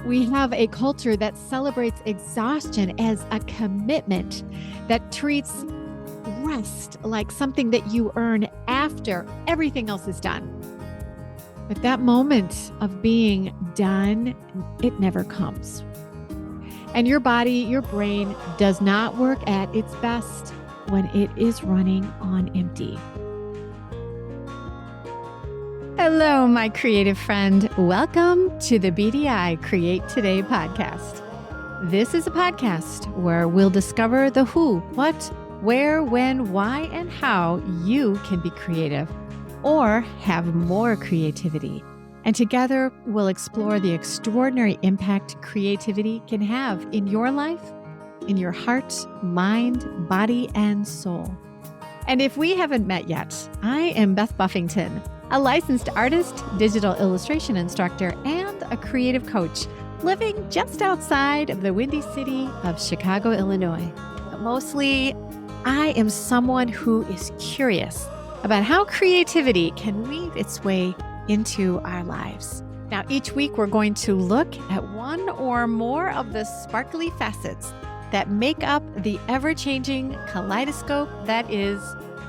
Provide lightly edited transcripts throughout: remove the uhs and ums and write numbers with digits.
We have a culture that celebrates exhaustion as a commitment, that treats rest like something that you earn after everything else is done. But that moment of being done, it never comes. And your body, your brain does not work at its best when it is running on empty. Hello, my creative friend. Welcome to the BDI Create Today podcast. This is a podcast where we'll discover the who, what, where, when, why, and how you can be creative or have more creativity. And together, we'll explore the extraordinary impact creativity can have in your life, in your heart, mind, body, and soul. And if we haven't met yet, I am Beth Buffington, a licensed artist, digital illustration instructor, and a creative coach living just outside of the windy city of Chicago, Illinois. But mostly, I am someone who is curious about how creativity can weave its way into our lives. Now, each week we're going to look at one or more of the sparkly facets that make up the ever-changing kaleidoscope that is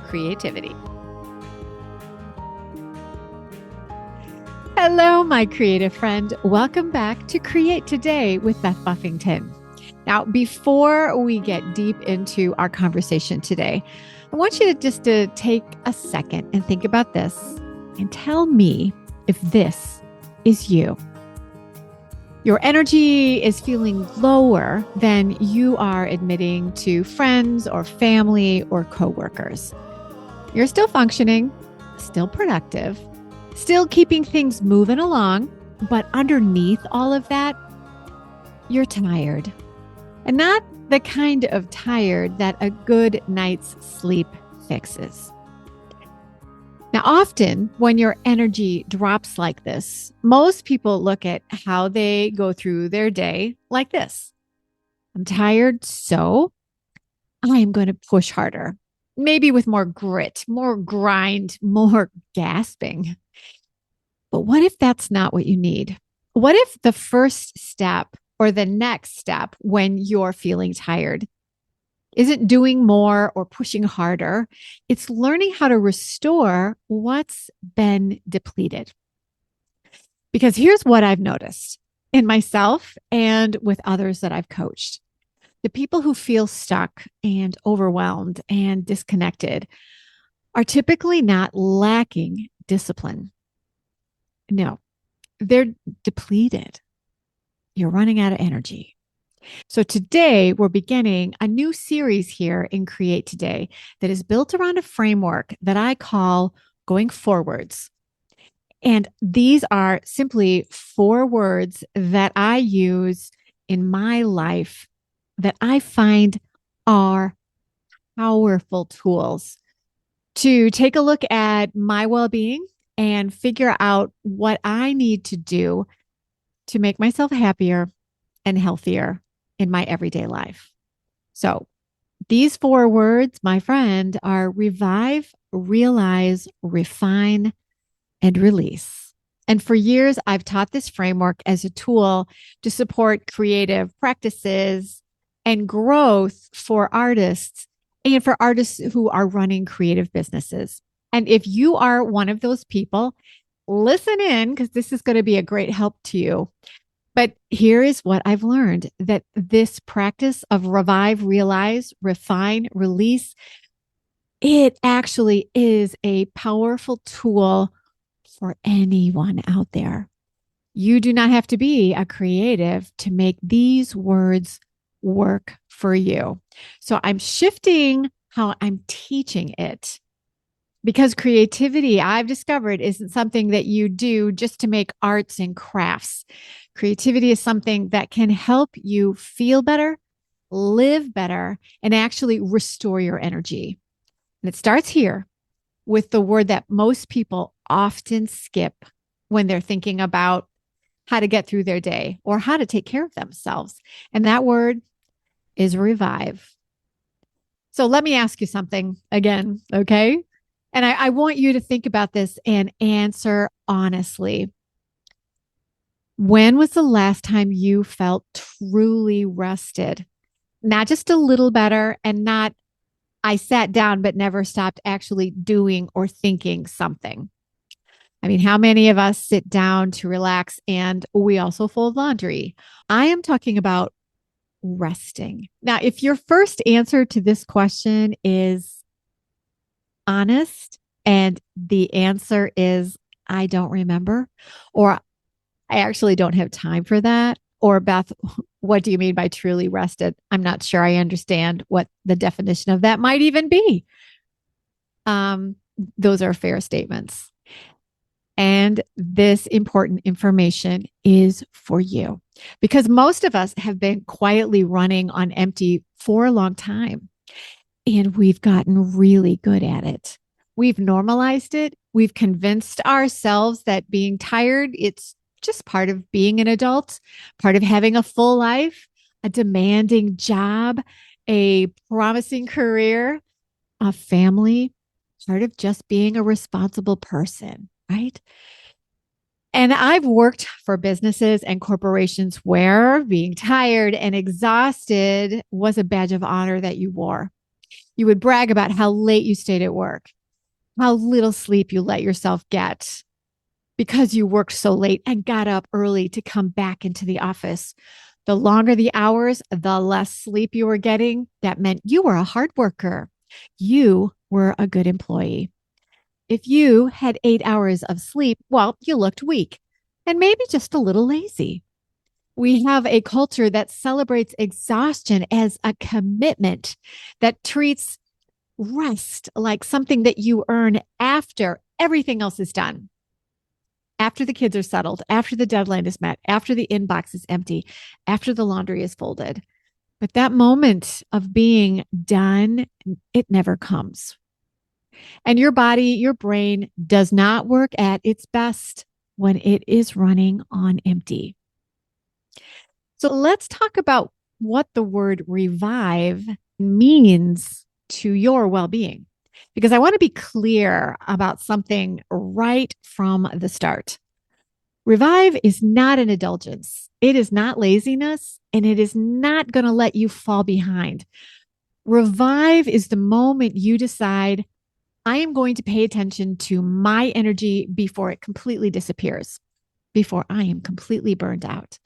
creativity. Hello, my creative friend. Welcome back to Create Today with Beth Buffington. Now, before we get deep into our conversation today, I want you to take a second and think about this and tell me if this is you. Your energy is feeling lower than you are admitting to friends or family or coworkers. You're still functioning, still productive, still keeping things moving along, but underneath all of that, you're tired. And not the kind of tired that a good night's sleep fixes. Now, often when your energy drops like this, most people look at how they go through their day like this. I'm tired, so I am going to push harder, maybe with more grit, more grind, more gasping. But what if that's not what you need? What if the first step or the next step when you're feeling tired isn't doing more or pushing harder? It's learning how to restore what's been depleted. Because here's what I've noticed in myself and with others that I've coached. The people who feel stuck and overwhelmed and disconnected are typically not lacking discipline. No, they're depleted. You're running out of energy. So today we're beginning a new series here in Create Today that is built around a framework that I call going FourWords. And these are simply 4 words that I use in my life that I find are powerful tools to take a look at my well-being and figure out what I need to do to make myself happier and healthier in my everyday life. So these 4 words, my friend, are revive, realize, refine, and release. And for years, I've taught this framework as a tool to support creative practices and growth for artists and for artists who are running creative businesses. And if you are one of those people, listen in because this is going to be a great help to you. But here is what I've learned, that this practice of revive, realize, refine, release, it actually is a powerful tool for anyone out there. You do not have to be a creative to make these words work for you. So I'm shifting how I'm teaching it. Because creativity, I've discovered, isn't something that you do just to make arts and crafts. Creativity is something that can help you feel better, live better, and actually restore your energy. And it starts here with the word that most people often skip when they're thinking about how to get through their day or how to take care of themselves. And that word is revive. So let me ask you something again, okay? And I want you to think about this and answer honestly. When was the last time you felt truly rested? Not just a little better and not I sat down but never stopped actually doing or thinking something. I mean, how many of us sit down to relax and we also fold laundry? I am talking about resting. Now, if your first answer to this question is honest and the answer is, I don't remember, or I actually don't have time for that, or Beth, what do you mean by truly rested? I'm not sure I understand what the definition of that might even be. Um, those are fair statements. And this important information is for you because most of us have been quietly running on empty for a long time and we've gotten really good at it. We've normalized it. We've convinced ourselves that being tired, it's just part of being an adult, part of having a full life, a demanding job, a promising career, a family, part of just being a responsible person, right? And I've worked for businesses and corporations where being tired and exhausted was a badge of honor that you wore. You would brag about how late you stayed at work, how little sleep you let yourself get because you worked so late and got up early to come back into the office. The longer the hours, the less sleep you were getting. That meant you were a hard worker. You were a good employee. If you had 8 hours of sleep, well, you looked weak and maybe just a little lazy. We have a culture that celebrates exhaustion as a commitment, that treats rest like something that you earn after everything else is done, after the kids are settled, after the deadline is met, after the inbox is empty, after the laundry is folded. But that moment of being done, it never comes. And your body, your brain does not work at its best when it is running on empty. So let's talk about what the word revive means to your well being, because I want to be clear about something right from the start. Revive is not an indulgence, it is not laziness, and it is not going to let you fall behind. Revive is the moment you decide, I am going to pay attention to my energy before it completely disappears, before I am completely burned out.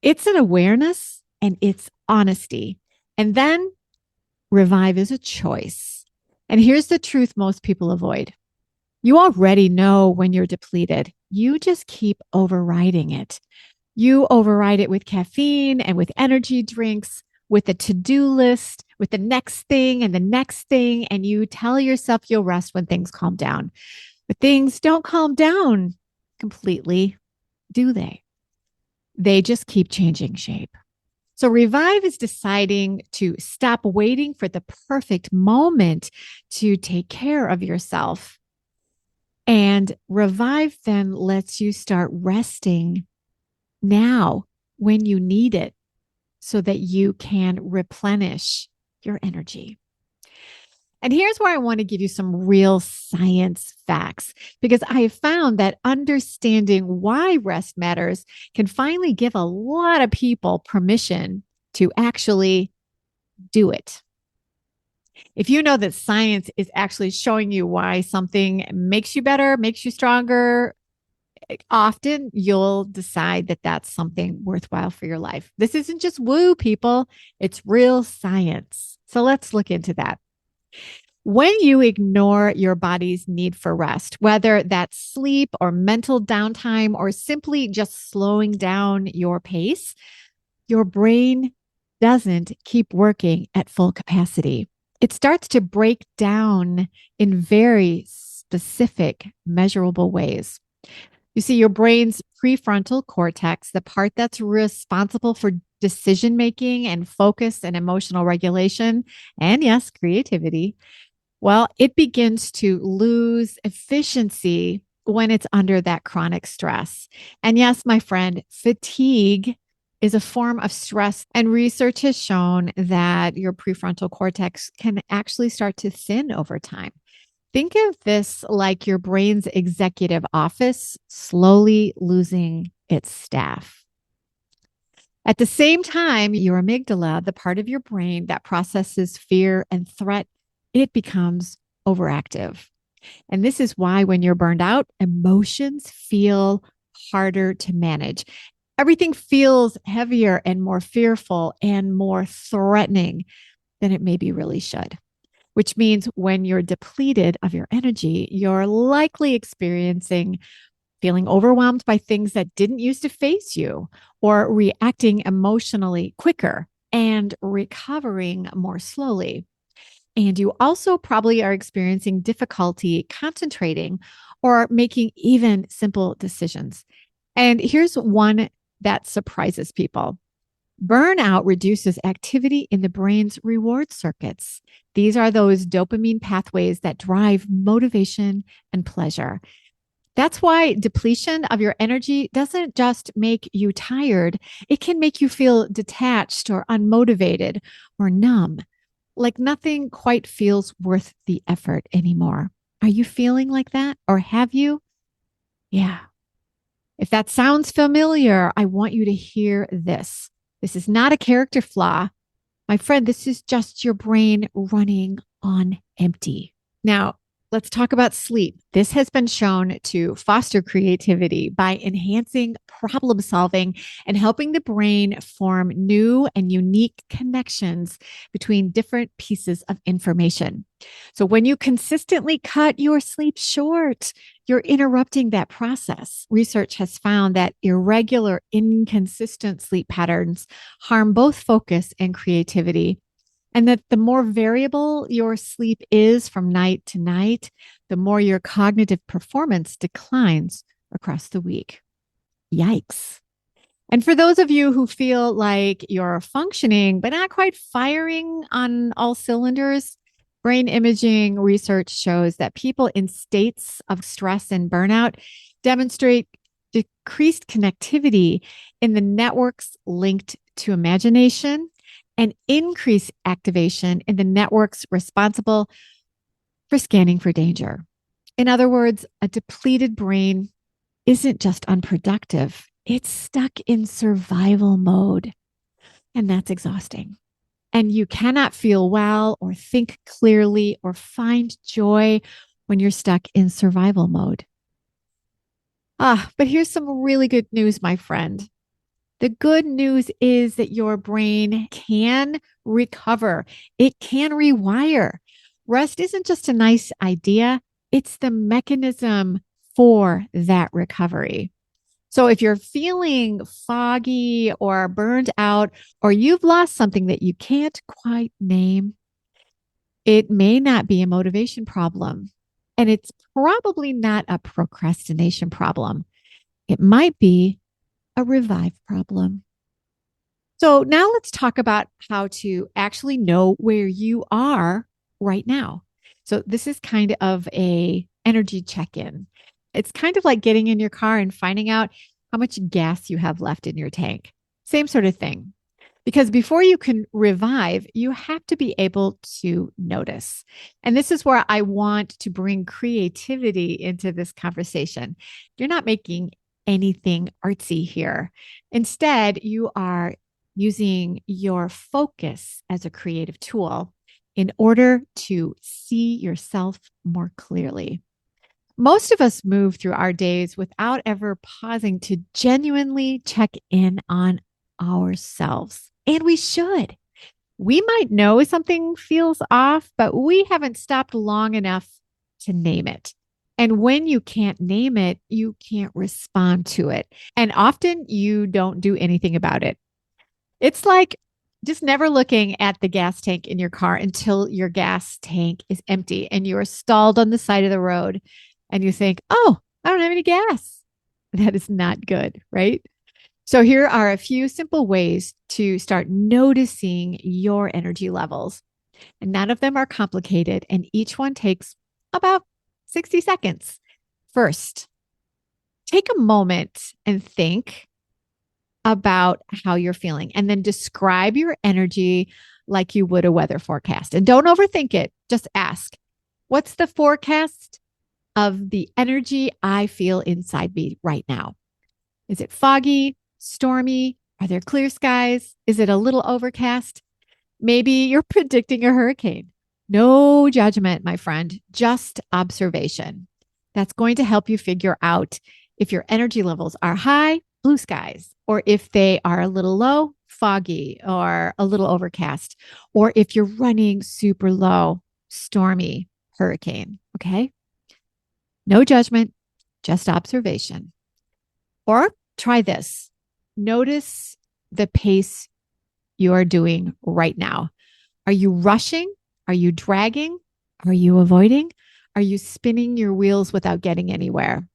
It's an awareness and it's honesty. And then revive is a choice. And here's the truth most people avoid. You already know when you're depleted. You just keep overriding it. You override it with caffeine and with energy drinks, with a to-do list, with the next thing and the next thing. And you tell yourself you'll rest when things calm down. But things don't calm down completely, do they? They just keep changing shape. So revive is deciding to stop waiting for the perfect moment to take care of yourself. And revive then lets you start resting now when you need it so that you can replenish your energy. And here's where I want to give you some real science facts, because I have found that understanding why rest matters can finally give a lot of people permission to actually do it. If you know that science is actually showing you why something makes you better, makes you stronger, often you'll decide that that's something worthwhile for your life. This isn't just woo, people. It's real science. So let's look into that. When you ignore your body's need for rest, whether that's sleep or mental downtime or simply just slowing down your pace, your brain doesn't keep working at full capacity. It starts to break down in very specific, measurable ways. You see, your brain's prefrontal cortex, the part that's responsible for decision making and focus and emotional regulation, and yes, creativity, well, it begins to lose efficiency when it's under that chronic stress. And yes, my friend, fatigue is a form of stress. And research has shown that your prefrontal cortex can actually start to thin over time. Think of this like your brain's executive office slowly losing its staff. At the same time, your amygdala, the part of your brain that processes fear and threat, it becomes overactive. And this is why when you're burned out, emotions feel harder to manage. Everything feels heavier and more fearful and more threatening than it maybe really should, which means when you're depleted of your energy, you're likely experiencing feeling overwhelmed by things that didn't used to face you, or reacting emotionally quicker and recovering more slowly. And you also probably are experiencing difficulty concentrating or making even simple decisions. And here's one that surprises people. Burnout reduces activity in the brain's reward circuits. These are those dopamine pathways that drive motivation and pleasure. That's why depletion of your energy doesn't just make you tired, it can make you feel detached or unmotivated or numb, like nothing quite feels worth the effort anymore. Are you feeling like that or have you? Yeah. If that sounds familiar, I want you to hear this. This is not a character flaw. My friend, this is just your brain running on empty. Now, let's talk about sleep. This has been shown to foster creativity by enhancing problem solving and helping the brain form new and unique connections between different pieces of information. So, when you consistently cut your sleep short, you're interrupting that process. Research has found that irregular, inconsistent sleep patterns harm both focus and creativity, and that the more variable your sleep is from night to night, the more your cognitive performance declines across the week. Yikes. And for those of you who feel like you're functioning, but not quite firing on all cylinders, brain imaging research shows that people in states of stress and burnout demonstrate decreased connectivity in the networks linked to imagination and increased activation in the networks responsible for scanning for danger. In other words, a depleted brain isn't just unproductive, it's stuck in survival mode. And that's exhausting. And you cannot feel well or think clearly or find joy when you're stuck in survival mode. But here's some really good news, my friend. The good news is that your brain can recover. It can rewire. Rest isn't just a nice idea, it's the mechanism for that recovery. So if you're feeling foggy or burned out, or you've lost something that you can't quite name, it may not be a motivation problem. And it's probably not a procrastination problem. It might be a revive problem. So now let's talk about how to actually know where you are right now. So this is kind of a energy check-in. It's kind of like getting in your car and finding out how much gas you have left in your tank. Same sort of thing. Because before you can revive, you have to be able to notice. And this is where I want to bring creativity into this conversation. You're not making anything artsy here. Instead, you are using your focus as a creative tool in order to see yourself more clearly. Most of us move through our days without ever pausing to genuinely check in on ourselves. And we should. We might know something feels off, but we haven't stopped long enough to name it. And when you can't name it, you can't respond to it. And often you don't do anything about it. It's like just never looking at the gas tank in your car until your gas tank is empty and you are stalled on the side of the road and you think, oh, I don't have any gas. That is not good, right? So here are a few simple ways to start noticing your energy levels. And none of them are complicated, and each one takes about 60 seconds. First, take a moment and think about how you're feeling, and then describe your energy like you would a weather forecast. And don't overthink it. Just ask, What's the forecast of the energy I feel inside me right now? Is it foggy, stormy? Are there clear skies? Is it a little overcast? Maybe you're predicting a hurricane. No judgment, my friend, just observation. That's going to help you figure out if your energy levels are high, blue skies, or if they are a little low, foggy, or a little overcast, or if you're running super low, stormy, hurricane. Okay. No judgment, just observation. Or try this. Notice the pace you are doing right now. Are you rushing? Are you dragging? Are you avoiding? Are you spinning your wheels without getting anywhere?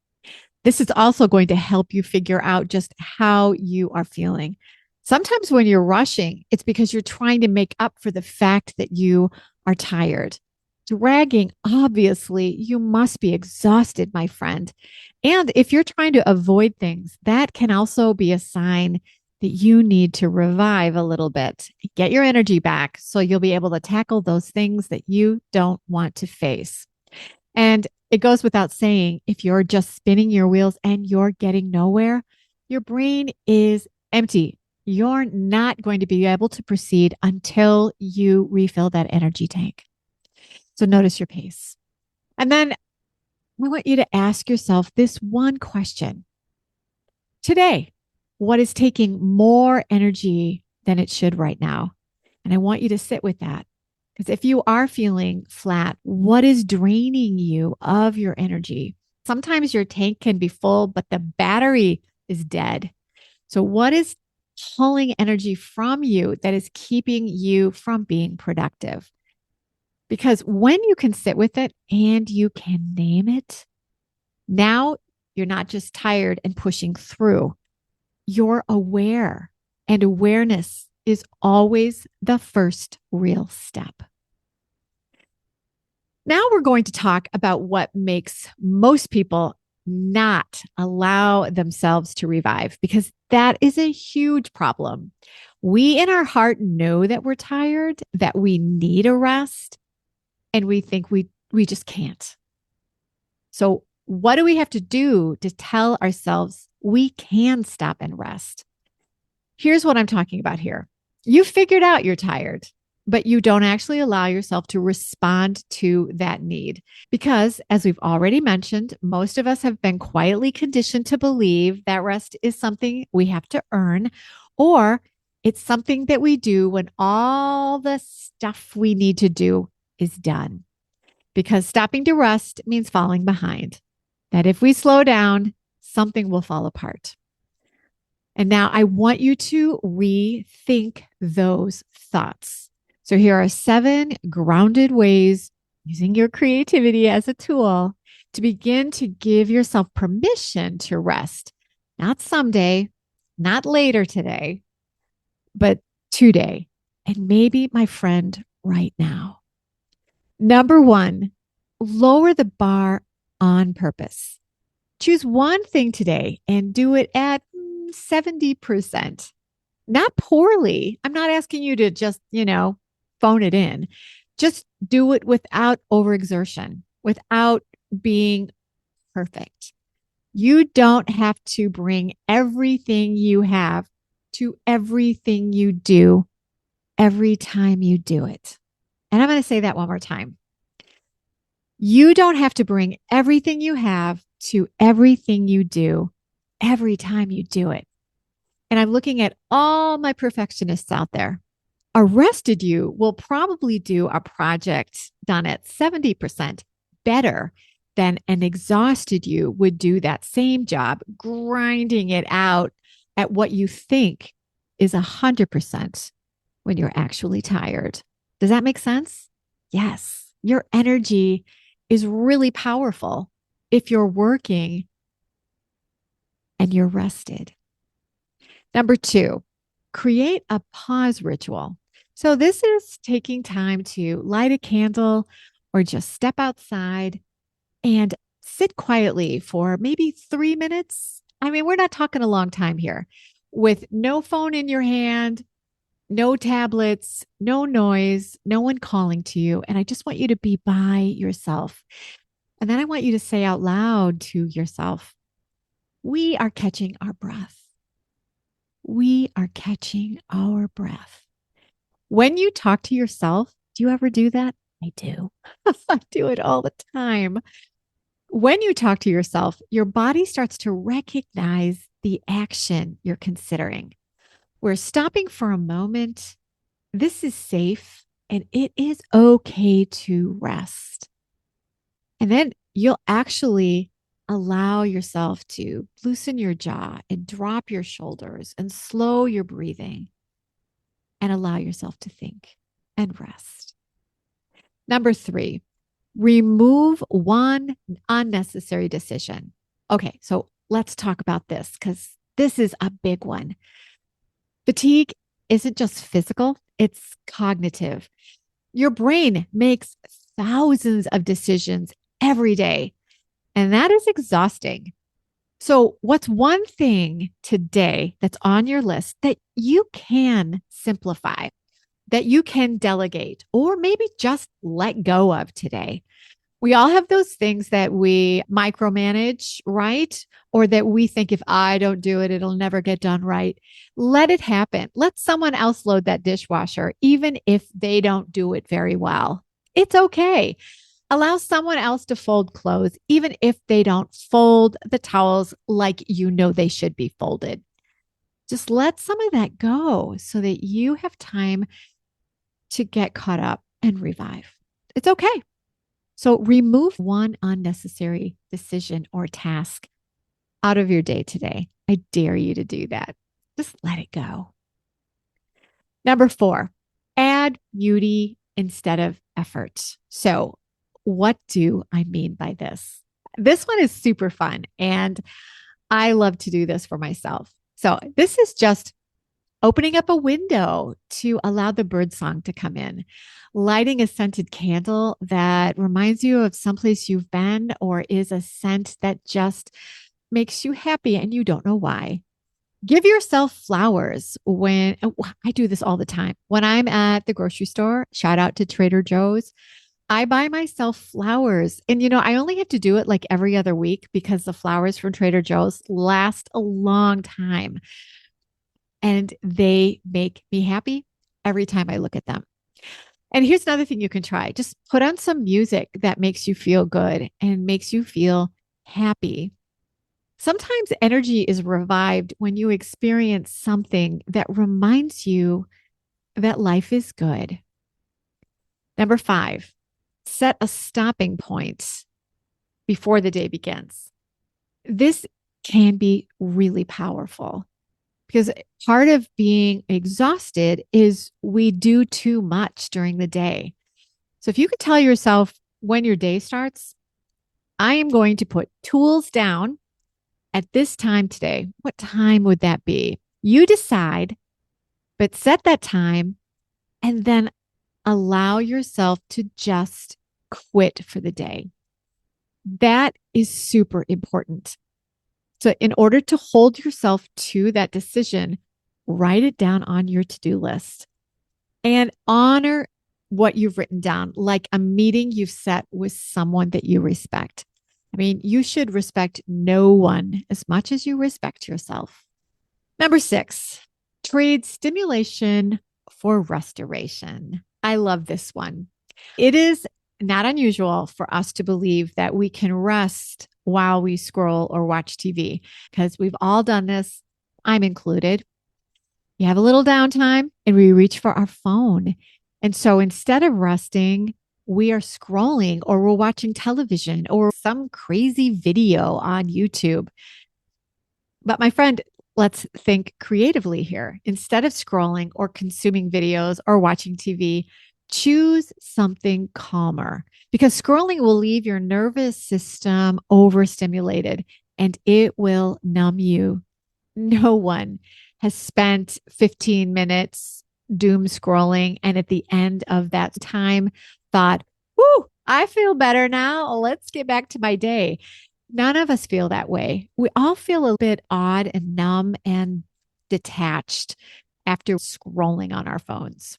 This is also going to help you figure out just how you are feeling. Sometimes when you're rushing, it's because you're trying to make up for the fact that you are tired. Dragging, obviously, you must be exhausted, my friend. And if you're trying to avoid things, that can also be a sign that you need to revive a little bit, get your energy back so you'll be able to tackle those things that you don't want to face. And it goes without saying, if you're just spinning your wheels and you're getting nowhere, your brain is empty. You're not going to be able to proceed until you refill that energy tank. So notice your pace. And then I want you to ask yourself this one question. Today, what is taking more energy than it should right now? And I want you to sit with that. Because if you are feeling flat, what is draining you of your energy? Sometimes your tank can be full, but the battery is dead. So, what is pulling energy from you that is keeping you from being productive? Because when you can sit with it and you can name it, now you're not just tired and pushing through, you're aware. And awareness is always the first real step. Now we're going to talk about what makes most people not allow themselves to revive, because that is a huge problem. We in our heart know that we're tired, that we need a rest, and we think we just can't. So what do we have to do to tell ourselves we can stop and rest? Here's what I'm talking about here. You figured out you're tired, but you don't actually allow yourself to respond to that need. Because, as we've already mentioned, most of us have been quietly conditioned to believe that rest is something we have to earn, or it's something that we do when all the stuff we need to do is done. Because stopping to rest means falling behind. That if we slow down, something will fall apart. And now I want you to rethink those thoughts. So here are 7 grounded ways, using your creativity as a tool, to begin to give yourself permission to rest. Not someday, not later today, but today. And maybe, my friend, right now. Number 1, lower the bar on purpose. Choose one thing today and do it at 70%. Not poorly. I'm not asking you to just, phone it in. Just do it without overexertion, without being perfect. You don't have to bring everything you have to everything you do every time you do it. And I'm going to say that one more time. You don't have to bring everything you have to everything you do every time you do it. And I'm looking at all my perfectionists out there. A rested you will probably do a project done at 70% better than an exhausted you would do that same job, grinding it out at what you think is 100% when you're actually tired. Does that make sense? Yes. Your energy is really powerful if you're working and you're rested. Number 2, create a pause ritual. So this is taking time to light a candle or just step outside and sit quietly for maybe 3 minutes. I mean, we're not talking a long time here. With no phone in your hand, No tablets, no noise, no one calling to you. And I just want you to be by yourself. And then I want you to say out loud to yourself, we are catching our breath. We are catching our breath. When you talk to yourself, do you ever do that? I do. I do it all the time. When you talk to yourself, your body starts to recognize the action you're considering. We're stopping for a moment. This is safe and it is okay to rest. And then you'll actually allow yourself to loosen your jaw and drop your shoulders and slow your breathing and allow yourself to think and rest. Number 3, remove one unnecessary decision. Okay, so let's talk about this because this is a big one. Fatigue isn't just physical, it's cognitive. Your brain makes thousands of decisions every day, and that is exhausting. So, what's one thing today that's on your list that you can simplify, that you can delegate, or maybe just let go of today? We all have those things that we micromanage, right? Or that we think if I don't do it, it'll never get done right. Let it happen. Let someone else load that dishwasher, even if they don't do it very well. It's okay. Allow someone else to fold clothes, even if they don't fold the towels like you know they should be folded. Just let some of that go so that you have time to get caught up and revive. It's okay. So remove one unnecessary decision or task out of your day today. I dare you to do that. Just let it go. Number 4, add beauty instead of effort. So, what do I mean by this? This one is super fun, and I love to do this for myself. So, this is just opening up a window to allow the birdsong to come in, lighting a scented candle that reminds you of someplace you've been or is a scent that just makes you happy and you don't know why. Give yourself flowers when I do this all the time. When I'm at the grocery store, shout out to Trader Joe's, I buy myself flowers. And, I only have to do it like every other week because the flowers from Trader Joe's last a long time and they make me happy every time I look at them. And here's another thing you can try, just put on some music that makes you feel good and makes you feel happy. Sometimes energy is revived when you experience something that reminds you that life is good. Number 5, set a stopping point before the day begins. This can be really powerful because part of being exhausted is we do too much during the day. So if you could tell yourself when your day starts, I am going to put tools down at this time today. What time would that be? You decide, but set that time and then allow yourself to just quit for the day. That is super important. So, in order to hold yourself to that decision, write it down on your to-do list and honor what you've written down, like a meeting you've set with someone that you respect. I mean, you should respect no one as much as you respect yourself. Number 6, trade stimulation for restoration. I love this one. It is not unusual for us to believe that we can rest while we scroll or watch TV because we've all done this. I'm included. You have a little downtime and we reach for our phone. And so instead of resting, we are scrolling or we're watching television or some crazy video on YouTube. But my friend, let's think creatively here. Instead of scrolling or consuming videos or watching TV, choose something calmer because scrolling will leave your nervous system overstimulated and it will numb you. No one has spent 15 minutes doom scrolling and at the end of that time thought, whoo, I feel better now. Let's get back to my day. None of us feel that way. We all feel a bit odd and numb and detached. after scrolling on our phones.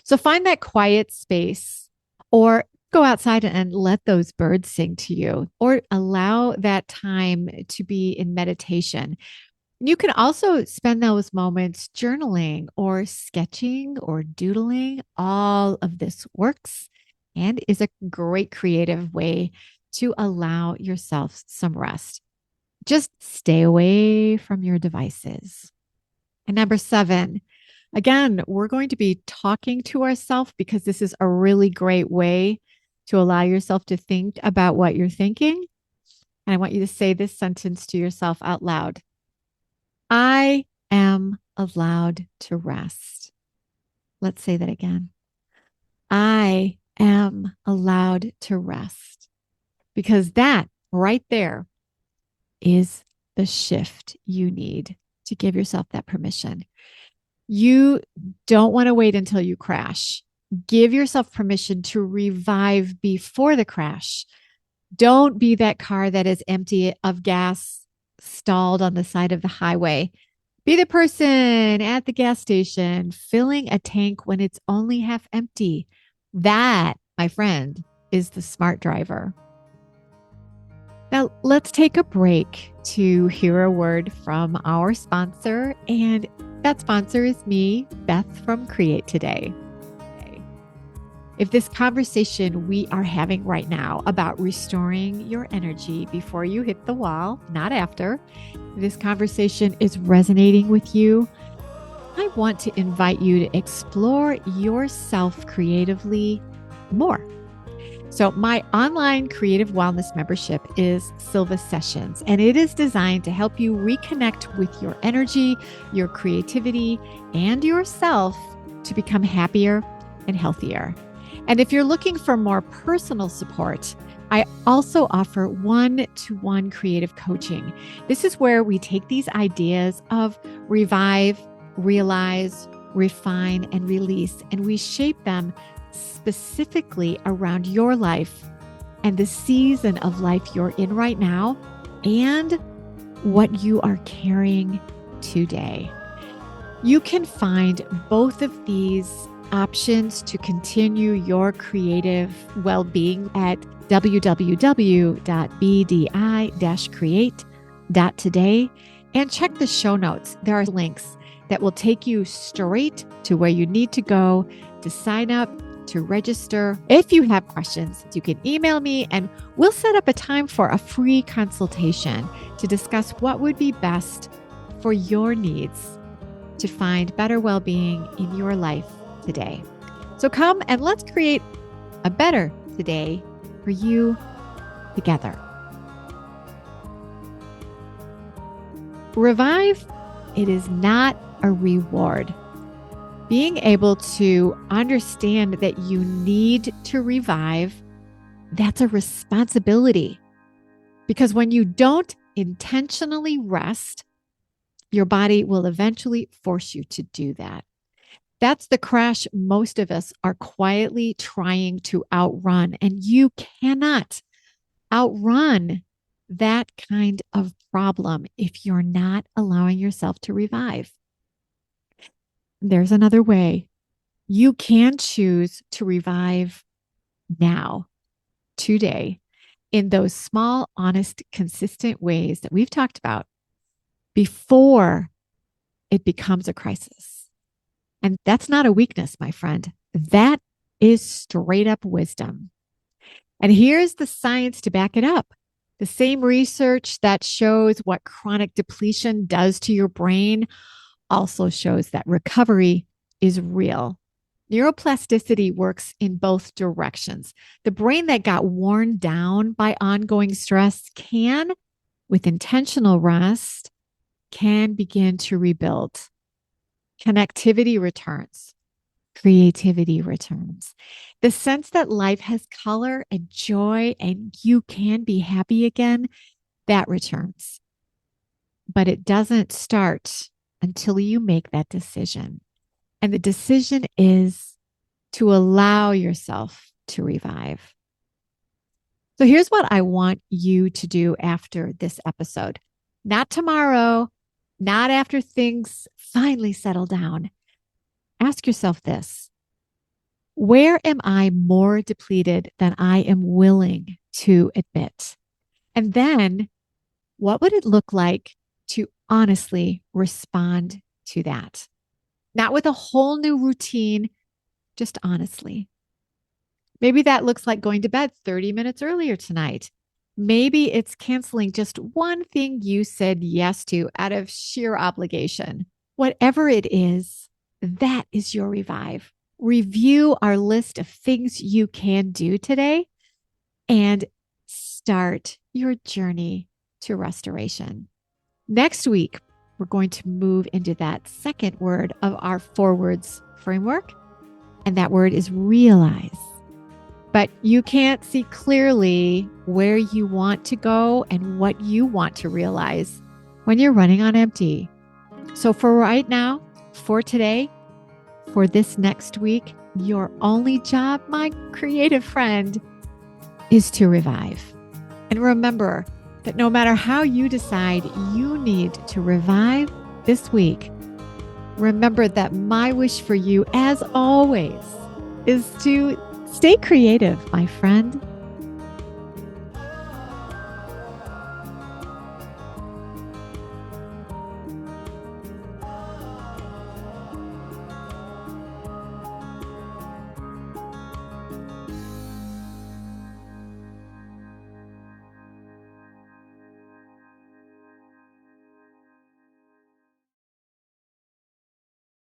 So find that quiet space or go outside and let those birds sing to you, or allow that time to be in meditation. You can also spend those moments journaling or sketching or doodling. All of this works and is a great creative way to allow yourself some rest. Just stay away from your devices. And number 7, again, we're going to be talking to ourselves because this is a really great way to allow yourself to think about what you're thinking. And I want you to say this sentence to yourself out loud. I am allowed to rest. Let's say that again. I am allowed to rest. Because that right there is the shift you need to give yourself that permission. You don't want to wait until you crash. Give yourself permission to revive before the crash. Don't be that car that is empty of gas, stalled on the side of the highway. Be the person at the gas station filling a tank when it's only half empty. That, my friend, is the smart driver. Now, let's take a break to hear a word from our sponsor. And that sponsor is me, Beth from Create.today. If this conversation we are having right now about restoring your energy before you hit the wall, not after, this conversation is resonating with you, I want to invite you to explore yourself creatively more. So my online creative wellness membership is Silva Sessions, and it is designed to help you reconnect with your energy, your creativity, and yourself to become happier and healthier. And if you're looking for more personal support, I also offer one-to-one creative coaching. This is where we take these ideas of revive, realize, refine, and release, and we shape them specifically around your life and the season of life you're in right now and what you are carrying today. You can find both of these options to continue your creative well-being at www.bdi-create.today and check the show notes. There are links that will take you straight to where you need to go to sign up, to register. If you have questions, you can email me and we'll set up a time for a free consultation to discuss what would be best for your needs to find better well-being in your life today. So come and let's create a better today for you together. Revive, it is not a reward. Being able to understand that you need to revive, that's a responsibility. Because when you don't intentionally rest, your body will eventually force you to do that. That's the crash most of us are quietly trying to outrun. And you cannot outrun that kind of problem if you're not allowing yourself to revive. There's another way. You can choose to revive now, today, in those small, honest, consistent ways that we've talked about before it becomes a crisis. And that's not a weakness, my friend. That is straight up wisdom. And here's the science to back it up. The same research that shows what chronic depletion does to your brain also shows that recovery is real. Neuroplasticity works in both directions. The brain that got worn down by ongoing stress can, with intentional rest, can begin to rebuild. Connectivity returns. Creativity returns. The sense that life has color and joy and you can be happy again, that returns. But it doesn't start until you make that decision. And the decision is to allow yourself to revive. So here's what I want you to do after this episode. Not tomorrow, not after things finally settle down. Ask yourself this: where am I more depleted than I am willing to admit? And then what would it look like to honestly respond to that? Not with a whole new routine, just honestly. Maybe that looks like going to bed 30 minutes earlier tonight. Maybe it's canceling just one thing you said yes to out of sheer obligation. Whatever it is, that is your revive. Review our list of things you can do today and start your journey to restoration. Next week, we're going to move into that second word of our FourWords framework, and that word is realize. But you can't see clearly where you want to go and what you want to realize when you're running on empty. So for right now, for today, for this next week, your only job, my creative friend, is to revive. And remember that no matter how you decide you need to revive this week, remember that my wish for you, as always, is to stay creative, my friend.